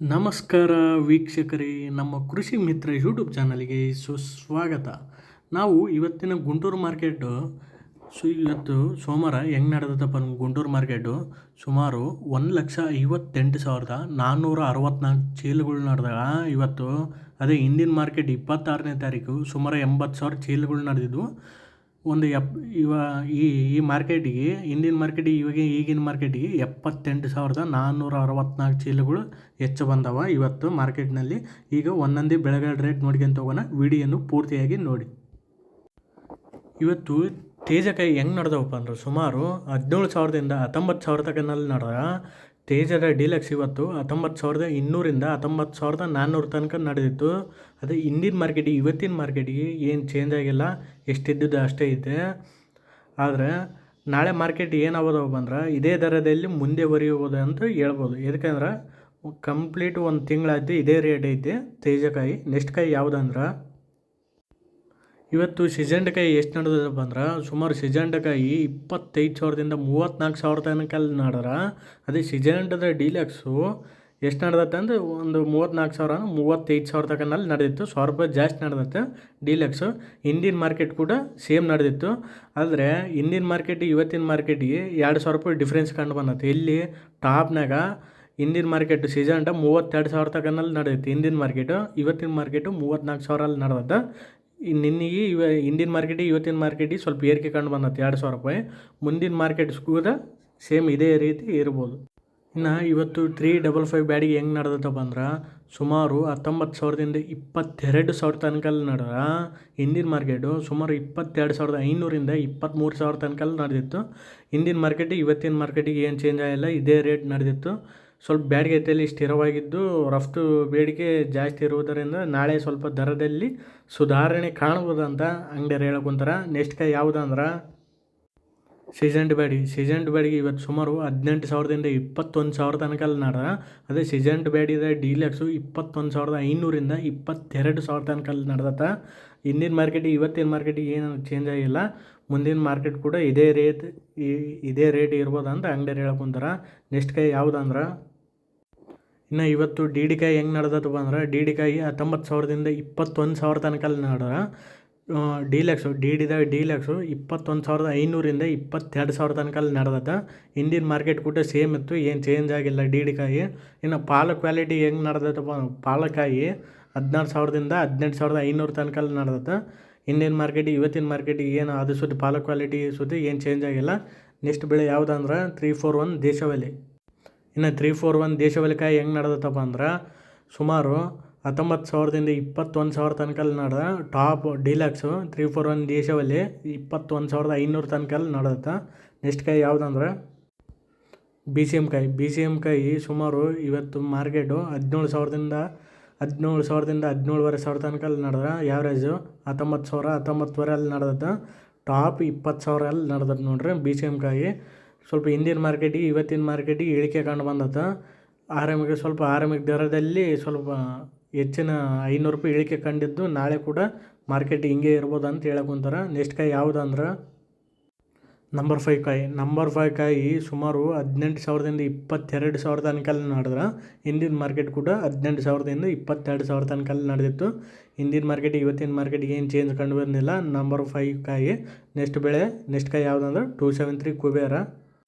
ನಮಸ್ಕಾರ ವೀಕ್ಷಕರೇ, ನಮ್ಮ ಕೃಷಿ ಮಿತ್ರ ಯೂಟ್ಯೂಬ್ ಚಾನಲ್ಗೆ ಸುಸ್ವಾಗತ. ನಾವು ಇವತ್ತಿನ ಗುಂಟೂರು ಮಾರ್ಕೆಟು ಇವತ್ತು ಸೋಮವಾರ ಹೆಂಗೆ ನಡೆದತ್ತಪ್ಪ ನಮ್ಮ ಗುಂಟೂರು ಮಾರ್ಕೆಟು ಸುಮಾರು 1,58,464 ಚೀಲಗಳು ನಡೆದಾಗ ಇವತ್ತು. ಅದೇ ಇಂಡಿಯನ್ ಮಾರ್ಕೆಟ್ 26ನೇ ತಾರೀಕು ಸುಮಾರು 80,000 ಚೀಲಗಳು ನಡೆದಿದ್ವು. ಒಂದು ಈ ಮಾರ್ಕೆಟಿಗೆ ಇಂಡಿಯನ್ ಮಾರ್ಕೆಟಿಗೆ ಈಗಿನ ಮಾರ್ಕೆಟಿಗೆ 78,464 ಚೀಲಗಳು ಹೆಚ್ಚು ಬಂದವ ಇವತ್ತು ಮಾರ್ಕೆಟ್ನಲ್ಲಿ. ಈಗ ಒಂದೊಂದೇ ಬೆಳೆಗಳ ರೇಟ್ ನೋಡ್ಕೊಂತ ಹೋಗೋಣ, ವಿಡಿಯೋನು ಪೂರ್ತಿಯಾಗಿ ನೋಡಿ. ಇವತ್ತು ತೇಜಕಾಯಿ ಹೆಂಗೆ ನಡೆದವಪ್ಪ ಅಂದ್ರೆ ಸುಮಾರು 17,000ದಿಂದ 19,000 ತನಕನಲ್ಲಿ ನಡೆದ ತೇಜದ ಡೀಲಕ್ಸ್ ಇವತ್ತು 19,200ರಿಂದ 19,400 ತನಕ ನಡೆದಿತ್ತು. ಅದೇ ಇಂಡಿಯನ್ ಮಾರ್ಕೆಟಿಗೆ ಇವತ್ತಿನ ಮಾರ್ಕೆಟಿಗೆ ಏನು ಚೇಂಜ್ ಆಗಿಲ್ಲ, ಎಷ್ಟಿದ್ದಿದ್ದು ಅಷ್ಟೇ ಐತೆ. ಆದರೆ ನಾಳೆ ಮಾರ್ಕೆಟ್ ಏನಾಗೋದಪ್ಪ ಅಂದ್ರೆ ಇದೇ ದರದಲ್ಲಿ ಮುಂದೆ ಬರೆಯಬಹುದು ಅಂತ ಹೇಳ್ಬೋದು. ಯಾಕಂದ್ರೆ ಕಂಪ್ಲೀಟ್ ಒಂದು ತಿಂಗಳಾಯ್ತು ಇದೇ ರೇಟ್ ಐತೆ ತೇಜಕಾಯಿ. ನೆಕ್ಸ್ಟ್ ಕಾಯಿ ಯಾವುದಂದ್ರೆ ಇವತ್ತು ಸಿಜೆಂಡಕಾಯಿ ಎಷ್ಟು ನಡೆದಪ್ಪ ಅಂದ್ರೆ ಸುಮಾರು ಸಿಜೆಂಡಕಾಯಿ 25,000ದಿಂದ 34,000 ತನಕ ನಡೆದ್ರೆ. ಅದೇ ಸಿಜೆಂಡದ ಡೀಲಕ್ಸು ಎಷ್ಟು ನಡೆದತ್ತೆ ಅಂದರೆ ಒಂದು 34,000 35,000 ತನಕನಲ್ಲಿ ನಡೆದಿತ್ತು. 1,000 ರೂಪಾಯಿ ಜಾಸ್ತಿ ನಡೆದತ್ತೆ ಡೀಲಕ್ಸು. ಇಂಡಿಯನ್ ಮಾರ್ಕೆಟ್ ಕೂಡ ಸೇಮ್ ನಡೆದಿತ್ತು. ಆದರೆ ಇಂಡಿಯನ್ ಮಾರ್ಕೆಟ್ ಇವತ್ತಿನ ಮಾರ್ಕೆಟಿಗೆ 2,000 ರೂಪಾಯಿ ಡಿಫ್ರೆನ್ಸ್ ಕಂಡು ಬಂದತ್ತೆ. ಇಲ್ಲಿ ಟಾಪ್ನಾಗ ಇಂಡಿಯನ್ ಮಾರ್ಕೆಟ್ ಸಿಜೆಂಡ 32,000 ತನಕನಲ್ಲಿ ನಡೆದಿತ್ತು ಇಂಡಿಯನ್ ಮಾರ್ಕೆಟು. ಇವತ್ತಿನ ಮಾರ್ಕೆಟು 34,000 ನಡೆದತ್ತೆ. ನಿನ್ನೆಗೆ ಇಂಡಿಯನ್ ಮಾರ್ಕೆಟಿಗೆ ಇವತ್ತಿನ ಮಾರ್ಕೆಟಿಗೆ ಸ್ವಲ್ಪ ಏರಿಕೆ ಕಂಡು ಬಂದತ್ತೆ 2,000 ರೂಪಾಯಿ. ಮುಂದಿನ ಮಾರ್ಕೆಟ್ ಕೂಡ ಸೇಮ್ ಇದೇ ರೀತಿ ಇರ್ಬೋದು. ಇನ್ನು ಇವತ್ತು 355 ಬ್ಯಾಡಿಗೆ ಹೆಂಗೆ ನಡೆದತ್ತಪ್ಪ ಅಂದ್ರೆ ಸುಮಾರು 19,000ದಿಂದ 22,000 ತನಕಲ್ಲಿ ನಡೆದ ಇಂಡಿಯನ್ ಮಾರ್ಕೆಟು. ಸುಮಾರು 22,500ರಿಂದ 23,000 ತನಕಲ್ಲಿ ನಡೆದಿತ್ತು ಇಂಡಿಯನ್ ಮಾರ್ಕೆಟಿಗೆ. ಇವತ್ತಿನ ಮಾರ್ಕೆಟಿಗೆ ಏನು ಚೇಂಜ್ ಆಗಿಲ್ಲ, ಇದೇ ರೇಟ್ ನಡೆದಿತ್ತು. ಸ್ವಲ್ಪ ಬ್ಯಾಡಿಗೆಯಲ್ಲಿ ಸ್ಥಿರವಾಗಿದ್ದು ರಫ್ತು ಬೇಡಿಕೆ ಜಾಸ್ತಿ ಇರುವುದರಿಂದ ನಾಳೆ ಸ್ವಲ್ಪ ದರದಲ್ಲಿ ಸುಧಾರಣೆ ಕಾಣ್ಬೋದು ಅಂತ ಅಂಗಡಿಯರು ಹೇಳಕೊಂತಾರೆ. ನೆಕ್ಸ್ಟ್ ಕಾಯಿ ಯಾವುದಂದ್ರೆ ಸಿಜೆಂಟ್ ಬ್ಯಾಡಿಗೆ ಇವತ್ತು ಸುಮಾರು 18,000ದಿಂದ 21,000 ತನಕಲ್ಲಿ ನಡೆದ. ಅದೇ ಸಿಜೆಂಟ್ ಬ್ಯಾಡಿದ ಡೀಲಕ್ಸು 21,500ರಿಂದ 22,000 ತನಕಲ್ಲಿ ನಡೆದತ್ತ. ಇಂಡಿಯನ್ ಮಾರ್ಕೆಟಿಗೆ ಇವತ್ತಿನ ಮಾರ್ಕೆಟಿಗೆ ಏನು ಚೇಂಜ್ ಆಗಿಲ್ಲ. ಮುಂದಿನ ಮಾರ್ಕೆಟ್ ಕೂಡ ಇದೇ ರೇಟ್ ಇರ್ಬೋದು ಅಂತ ಅಂಗಡಿಯರು ಹೇಳ್ಕೊಂತಾರೆ. ನೆಕ್ಸ್ಟ್ ಕಾಯಿ ಯಾವುದಂದ್ರೆ ಇನ್ನು ಇವತ್ತು ಡಿ ಡಿ ಕಾಯಿ ಹೆಂಗೆ ನಡೆದತ್ತಪ್ಪ ಅಂದ್ರೆ ಡಿ ಡಿ ಕಾಯಿ 19,000ದಿಂದ 21,000 ತನಕಲ್ಲಿ ನಡೆದ. ಡೀಲಕ್ಸು ಡೀಲಕ್ಸು 21,500ರಿಂದ 22,000 ತನಕಲ್ಲಿ ನಡೆದತ್ತೆ. ಇಂಡಿಯನ್ ಮಾರ್ಕೆಟ್ ಕೂಡ ಸೇಮ್ ಇತ್ತು, ಏನು ಚೇಂಜ್ ಆಗಿಲ್ಲ ಡಿ ಡಿ ಕಾಯಿ. ಇನ್ನು ಪಾಲಕ್ ಕ್ವಾಲಿಟಿ ಹೆಂಗೆ ನಡೆದತ್ತಪ್ಪ ಪಾಲಕಾಯಿ 16,000ದಿಂದ 18,500 ತನಕಲ್ಲಿ ನಡೆದತ್ತೆ. ಇಂಡಿಯನ್ ಮಾರ್ಕೆಟಿಗೆ ಇವತ್ತಿನ ಮಾರ್ಕೆಟಿಗೆ ಏನು ಅದು ಸುದ್ದಿ ಪಾಲಕ್ ಕ್ವಾಲಿಟಿ ಸುದ್ದಿ ಏನು ಚೇಂಜ್ ಆಗಿಲ್ಲ. ನೆಕ್ಸ್ಟ್ ಬೆಳೆ ಯಾವುದಂದ್ರೆ 341 ದೇಶವಾಲಿ. ಇನ್ನು 341 ದೇಶವಾಲಿ ಕಾಯಿ ಹೆಂಗೆ ನಡೆದತ್ತಪ್ಪ ಅಂದ್ರೆ ಸುಮಾರು 19,000ದಿಂದ 21,000 ತನಕಲ್ಲಿ ನಡೆದ. ಟಾಪ್ ಡೀಲಕ್ಸು 341 ದೇಶವಾಲಿ 21,500 ತನಕಲ್ಲಿ ನಡೆದತ್ತೆ. ನೆಕ್ಸ್ಟ್ ಕಾಯಿ ಯಾವುದಂದ್ರೆ ಬಿ ಸಿ ಎಮ್ ಕಾಯಿ ಸುಮಾರು ಇವತ್ತು ಮಾರ್ಕೆಟು 17,000ದಿಂದ 17,500 ತನಕಲ್ಲಿ ನಡೆದ. ಯಾವ್ರೇಜು 19,000 ಅಲ್ಲಿ ನಡೆದತ್ತೆ. ಟಾಪ್ 20,000 ಅಲ್ಲಿ ನಡೆದತ್ತೆ ನೋಡ್ರಿ ಬಿ ಸಿ ಎಮ್ ಕಾಯಿ. ಸ್ವಲ್ಪ ಇಂಡಿಯನ್ ಮಾರ್ಕೆಟಿಗೆ ಇವತ್ತಿನ ಮಾರ್ಕೆಟಿಗೆ ಇಳಿಕೆ ಕಂಡು ಬಂದತ್ತೆ. ಆರಾಮಿಗೆ ದರದಲ್ಲಿ ಸ್ವಲ್ಪ ಹೆಚ್ಚಿನ 500 ರೂಪಾಯಿ ಇಳಿಕೆ ಕಂಡಿದ್ದು. ನಾಳೆ ಕೂಡ ಮಾರ್ಕೆಟ್ ಹಿಂಗೆ ಇರ್ಬೋದು ಅಂತ ಹೇಳಕೊಂತಾರೆ. ನೆಕ್ಸ್ಟ್ ಕಾಯಿ ಯಾವುದಂದ್ರೆ ನಂಬರ್ 5 ಕಾಯಿ ಸುಮಾರು 18,000ದಿಂದ 22,000 ತನಕಲ್ಲಿ ನಡೆದ್ರೆ. ಇಂಡಿಯನ್ ಮಾರ್ಕೆಟ್ ಕೂಡ 18,000ದಿಂದ 22,000 ತನಕಲ್ಲಿ ನಡೆದಿತ್ತು. ಇಂಡಿಯನ್ ಮಾರ್ಕೆಟಿಗೆ ಇವತ್ತಿನ ಮಾರ್ಕೆಟಿಗೆ ಏನು ಚೇಂಜ್ ಕಂಡು ಬಂದಿಲ್ಲ. ನಂಬರ್ 5 ಕಾಯಿ. ನೆಕ್ಸ್ಟ್ ಕಾಯಿ ಯಾವುದಂದ್ರೆ 273 ಕುಬೇರ.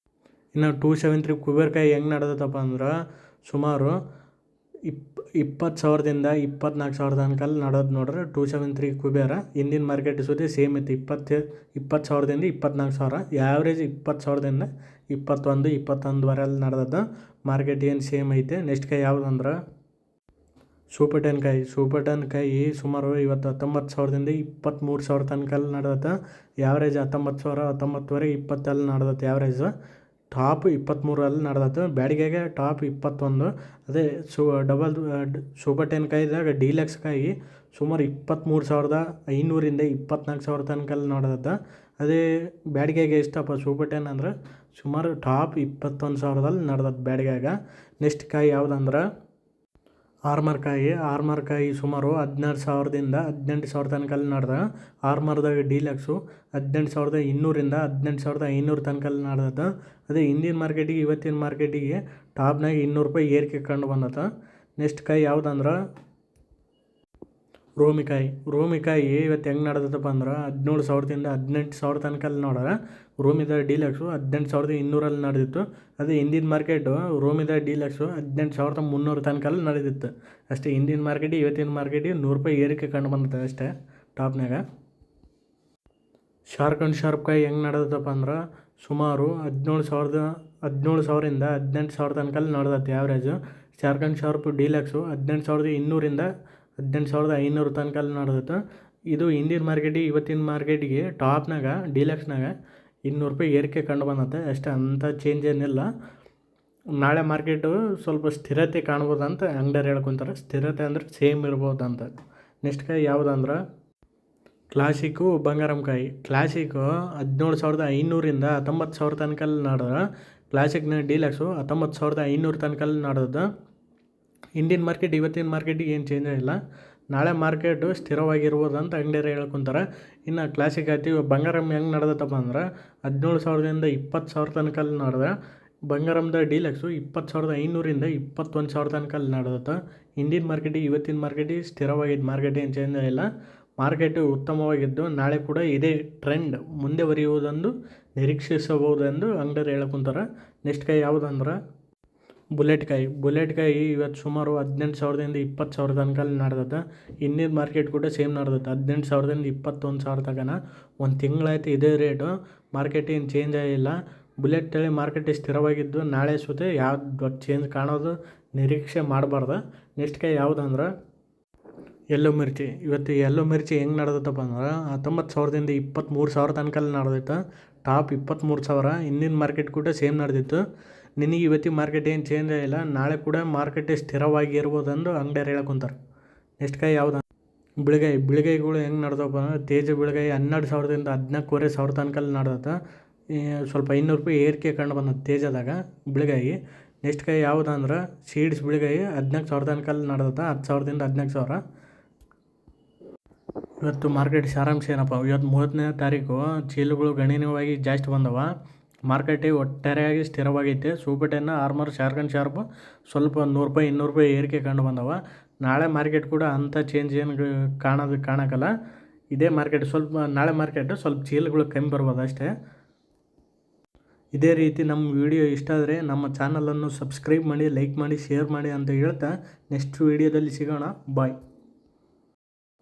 ಇನ್ನು 273 ಕುಬೇರ ಕಾಯಿ ಹೆಂಗೆ ನಡೆದತ್ತಪ್ಪ ಅಂದ್ರೆ ಸುಮಾರು 20,000ದಿಂದ 24,000 ತನಕಲ್ಲಿ ನಡೆದು ನೋಡ್ರಿ 273 ಕುಬೇರ. ಇಂಡಿಯನ್ ಮಾರ್ಕೆಟ್ ಸುದ್ದಿ ಸೇಮ್ ಇತ್ತು 20,000ದಿಂದ 24,000. ಯಾವ್ರೇಜ್ 20,000ದಿಂದ 21,000 ಅಲ್ಲಿ ನಡೆದದ್ದು. ಮಾರ್ಕೆಟ್ ಏನು ಸೇಮ್ ಐತೆ. ನೆಕ್ಸ್ಟ್ ಕಾಯಿ ಯಾವುದಂದ್ರೆ ಸೂಪರ್ ಟೆನ್ ಕಾಯಿ ಸುಮಾರು ಇವತ್ತು 19,000ದಿಂದ 23,000 ತನಕಲ್ಲಿ ನಡೆದತ್ತೆ. ಯಾವ್ರೇಜ್ 19,000 20 ನಡೆದತ್ತೆ ಯಾವ್ರೇಜು. ಟಾಪ್ 23 ನಡೆದತ್ತು. ಬ್ಯಾಡಿಗೆಗೆ ಟಾಪ್ 21. ಅದೇ ಸೂಪರ್ ಟೆನ್ ಕಾಯಿದಾಗ ಡೀಲಕ್ಸ್ ಕಾಯಿ ಸುಮಾರು 23,500ರಿಂದ 24,000 ತನಕಲ್ಲಿ ನಡೆದತ್ತೆ. ಅದೇ ಬ್ಯಾಡಿಗೆಗೆ ಎಷ್ಟಪ್ಪ ಸೂಪರ್ ಟೆನ್ ಅಂದ್ರೆ ಸುಮಾರು ಟಾಪ್ 21,000 ನಡೆದತ್ತೆ ಬ್ಯಾಡಿಗೆಗೆ. ನೆಕ್ಸ್ಟ್ ಕಾಯಿ ಯಾವುದಂದ್ರೆ ಆರ್ಮರ್ ಕಾಯಿ ಸುಮಾರು 16,000ದಿಂದ 18,000 ತನಕಲ್ಲಿ ನಡೆದ. ಆರ್ಮರ್ದಾಗ ಡೀಲಕ್ಸು 18,200ರಿಂದ 18,500 ತನಕಲ್ಲಿ ನಡೆದತ್ತ. ಅದೇ ಇಂಡಿಯನ್ ಮಾರ್ಕೆಟಿಗೆ ಇವತ್ತಿನ ಮಾರ್ಕೆಟಿಗೆ ಟಾಪ್ನಾಗ 200 ರೂಪಾಯಿ ಏರಿಕೆ ಕಂಡು ಬಂದತ್ತ. ನೆಕ್ಸ್ಟ್ ಕಾಯಿ ಯಾವುದಂದ್ರೆ ರೋಮಿಕಾಯಿ ಇವತ್ತು ಹೆಂಗೆ ನಡೆದತ್ತಪ್ಪ ಅಂದ್ರೆ 17,000ದಿಂದ 18,000 ತನಕ ಅಲ್ಲಿ ನೋಡ್ರೆ ರೋಮಿದ ಡೀಲಕ್ಸು 18,200 ನಡೆದಿತ್ತು. ಅದೇ ಇಂಡಿಯನ್ ಮಾರ್ಕೆಟು ರೋಮಿದ ಡೀಲಕ್ಸು 18,300 ತನಕ ಅಲ್ಲಿ ನಡೆದಿತ್ತು ಅಷ್ಟೇ. ಇಂಡಿಯನ್ ಮಾರ್ಕೆಟಿಗೆ ಇವತ್ತಿನ ಮಾರ್ಕೆಟಿಗೆ ₹100 ಏರಿಕೆ ಕಂಡು ಬಂದತ್ತೆ ಅಷ್ಟೇ ಟಾಪ್ನಾಗ. ಶಾರ್ಕ್ ಆ್ಯಂಡ್ ಶಾರ್ಪ್ ಕಾಯಿ ಹೆಂಗೆ ನಡೆದತ್ತಪ್ಪ ಅಂದ್ರೆ ಸುಮಾರು 17,000ರಿಂದ 18,000 ತನಕ ಅಲ್ಲಿ ನಡೆದತ್ತೆ ಆ್ಯಾವ್ರೇಜು. ಶಾರ್ಕ್ ಆ್ಯಂಡ್ ಶಾರ್ಪ್ ಡೀಲಕ್ಸು 18,200ರಿಂದ 18,500 ತನಕ ಅಲ್ಲಿ ನಡೆದತ್ತೆ. ಇದು ಇಂಡಿಯನ್ ಮಾರ್ಕೆಟಿಗೆ ಇವತ್ತಿನ ಮಾರ್ಕೆಟಿಗೆ ಟಾಪ್ನಾಗ ಡೀಲಕ್ಸ್ನಾಗ ₹200 ಏರಿಕೆ ಕಂಡು ಬಂದತ್ತೆ ಅಷ್ಟೇ. ಅಂಥ ಚೇಂಜ್ ಏನಿಲ್ಲ. ನಾಳೆ ಮಾರ್ಕೆಟು ಸ್ವಲ್ಪ ಸ್ಥಿರತೆ ಕಾಣ್ಬೋದಂತ ಅಂಗಡಿಯವ್ರು ಹೇಳ್ಕೊತಾರೆ. ಸ್ಥಿರತೆ ಅಂದರೆ ಸೇಮ್ ಇರ್ಬೋದಂತ. ನೆಕ್ಸ್ಟ್ ಕಾಯಿ ಯಾವುದಂದ್ರೆ ಕ್ಲಾಸಿಕ್ಕು ಬಂಗಾರಮ್ ಕಾಯಿ. ಕ್ಲಾಸಿಕ್ಕು 17,500ರಿಂದ 19,000 ತನಕ ಅಲ್ಲಿ ನಡೆದ್ರೆ ಕ್ಲಾಸಿಕ್ನ ಡೀಲಕ್ಸು 19,500 ತನಕ ಅಲ್ಲಿ ನಡೆದದ್ದು. ಇಂಡಿಯನ್ ಮಾರ್ಕೆಟ್ ಇವತ್ತಿನ ಮಾರ್ಕೆಟಿಗೆ ಏನು ಚೇಂಜ್ ಆಗಿಲ್ಲ. ನಾಳೆ ಮಾರ್ಕೆಟು ಸ್ಥಿರವಾಗಿರ್ಬೋದು ಅಂತ ಅಂಗಡಿಯವ್ರು ಹೇಳ್ಕೊತಾರೆ. ಇನ್ನು ಕ್ಲಾಸಿಕ್ ಆಯ್ತು. ಬಂಗಾರಮ್ ಹೆಂಗೆ ನಡೆದತ್ತಪ್ಪ ಅಂದ್ರೆ 17,000ದಿಂದ 20,000 ತನಕ ಅಲ್ಲಿ ನಡೆದ. ಬಂಗಾರಮ್ದ ಡೀಲಕ್ಸು 20,500ರಿಂದ 21,000 ತನಕ ಅಲ್ಲಿ ನಡೆದತ್ತೆ. ಇಂಡಿಯನ್ ಮಾರ್ಕೆಟಿಗೆ ಇವತ್ತಿನ ಮಾರ್ಕೆಟಿಗೆ ಸ್ಥಿರವಾಗಿದ್ದು. ಮಾರ್ಕೆಟ್ ಏನು ಚೇಂಜ್ ಆಗಿಲ್ಲ. ಮಾರ್ಕೆಟು ಉತ್ತಮವಾಗಿದ್ದು ನಾಳೆ ಕೂಡ ಇದೇ ಟ್ರೆಂಡ್ ಮುಂದುವರಿಯುವುದೆಂದು ನಿರೀಕ್ಷಿಸಬಹುದೆಂದು ಅಂಗಡಿಯವ್ರು ಹೇಳ್ಕೊತಾರೆ. ನೆಕ್ಸ್ಟ್ ಕಾಯಿ ಯಾವುದಂದ್ರೆ ಬುಲೆಟ್ ಕಾಯಿ ಇವತ್ತು ಸುಮಾರು 18,000ದಿಂದ 20,000 ತನಕ ಅಲ್ಲಿ ನಡೆದತ್ತೆ. ಇಂಡಿಯನ್ ಮಾರ್ಕೆಟ್ ಕೂಡ ಸೇಮ್ ನಡೆದತ್ತೆ 18,000ದಿಂದ 21,000 ತನಕ. ಒಂದು ತಿಂಗಳಾಯ್ತು ಇದೇ ರೇಟು. ಮಾರ್ಕೆಟ್ ಏನು ಚೇಂಜ್ ಆಗಿಲ್ಲ. ಬುಲೆಟ್ ತಳಿ ಮಾರ್ಕೆಟ್ ಸ್ಥಿರವಾಗಿದ್ದು ನಾಳೆ ಸುತ್ತೆ ಯಾವ್ದು ದೊಡ್ಡ ಚೇಂಜ್ ಕಾಣೋದು ನಿರೀಕ್ಷೆ ಮಾಡಬಾರ್ದು. ನೆಕ್ಸ್ಟ್ ಕಾಯಿ ಯಾವುದಂದ್ರೆ ಯೆಲ್ಲೋ ಮಿರ್ಚಿ. ಇವತ್ತು ಯೆಲ್ಲೋ ಮಿರ್ಚಿ ಹೆಂಗೆ ನಡೆದತ್ತಪ್ಪ ಅಂದ್ರೆ 19,000ದಿಂದ 23,000 ತನಕ ಅಲ್ಲಿ ನಡೆದಿತ್ತು. ಟಾಪ್ 23,000. ಇಂಡಿಯನ್ ಮಾರ್ಕೆಟ್ ಕೂಡ ಸೇಮ್ ನಡೆದಿತ್ತು. ನಿನಗೆ ಇವತ್ತಿನ ಮಾರ್ಕೆಟ್ ಏನು ಚೇಂಜ್ ಆಗಿಲ್ಲ. ನಾಳೆ ಕೂಡ ಮಾರ್ಕೆಟ್ ಸ್ಥಿರವಾಗಿ ಇರ್ಬೋದೆಂದು ಅಂಗಡಿಯವ್ರು ಹೇಳ್ಕೊಂತಾರೆ. ನೆಕ್ಸ್ಟ್ ಕಾಯಿ ಯಾವ್ದು ಬಿಳಿಗಾಯಿಗಳು ಹೆಂಗೆ ನಡೆದಪ್ಪ ಅಂದ್ರೆ ತೇಜ ಬಿಳಿಗಾಯಿ 12,000ದಿಂದ 14,500 ತನಕ ಅಲ್ಲಿ ನಡೆದತ್ತೆ. ಸ್ವಲ್ಪ ₹500 ಏರಿಕೆ ಕಂಡು ಬಂದದ್ದು ತೇಜದಾಗ ಬಿಳಿಗಾಯಿ. ನೆಕ್ಸ್ಟ್ ಕಾಯಿ ಯಾವುದಂದ್ರೆ ಸೀಡ್ಸ್ ಬಿಳಿಗಾಯಿ 14,000 ತನಕ ಅಲ್ಲಿ ನಡೆದತ್ತೆ. 10,000ದಿಂದ 14,000. ಇವತ್ತು ಮಾರ್ಕೆಟ್ ಸಾರಾಂಶ ಏನಪ್ಪ, ಇವತ್ತು 30ನೇ ತಾರೀಕು ಚೀಲಗಳು ಗಣನೀಯವಾಗಿ ಜಾಸ್ತಿ ಬಂದವ. ಮಾರ್ಕೆಟಿಗೆ ಒಟ್ಟಾರೆಯಾಗಿ ಸ್ಥಿರವಾಗೈತೆ. Super 10, armour, shark and sharp ಸ್ವಲ್ಪ ₹100 200 ಏರಿಕೆ ಕಂಡು ಬಂದವ. ನಾಳೆ ಮಾರ್ಕೆಟ್ ಕೂಡ ಅಂಥ ಚೇಂಜ್ ಏನು ಕಾಣಕ್ಕಲ್ಲ. ಇದೇ ಮಾರ್ಕೆಟ್ ನಾಳೆ ಮಾರ್ಕೆಟು ಸ್ವಲ್ಪ ಚೀಲಗಳು ಕಮ್ಮಿ ಬರ್ಬೋದು ಅಷ್ಟೇ. ಇದೇ ರೀತಿ ನಮ್ಮ ವಿಡಿಯೋ ಇಷ್ಟ ಆದರೆ ನಮ್ಮ ಚಾನಲನ್ನು ಸಬ್ಸ್ಕ್ರೈಬ್ ಮಾಡಿ, ಲೈಕ್ ಮಾಡಿ, ಶೇರ್ ಮಾಡಿ ಅಂತ ಹೇಳ್ತಾ ನೆಕ್ಸ್ಟ್ ವಿಡಿಯೋದಲ್ಲಿ ಸಿಗೋಣ. ಬಾಯ್.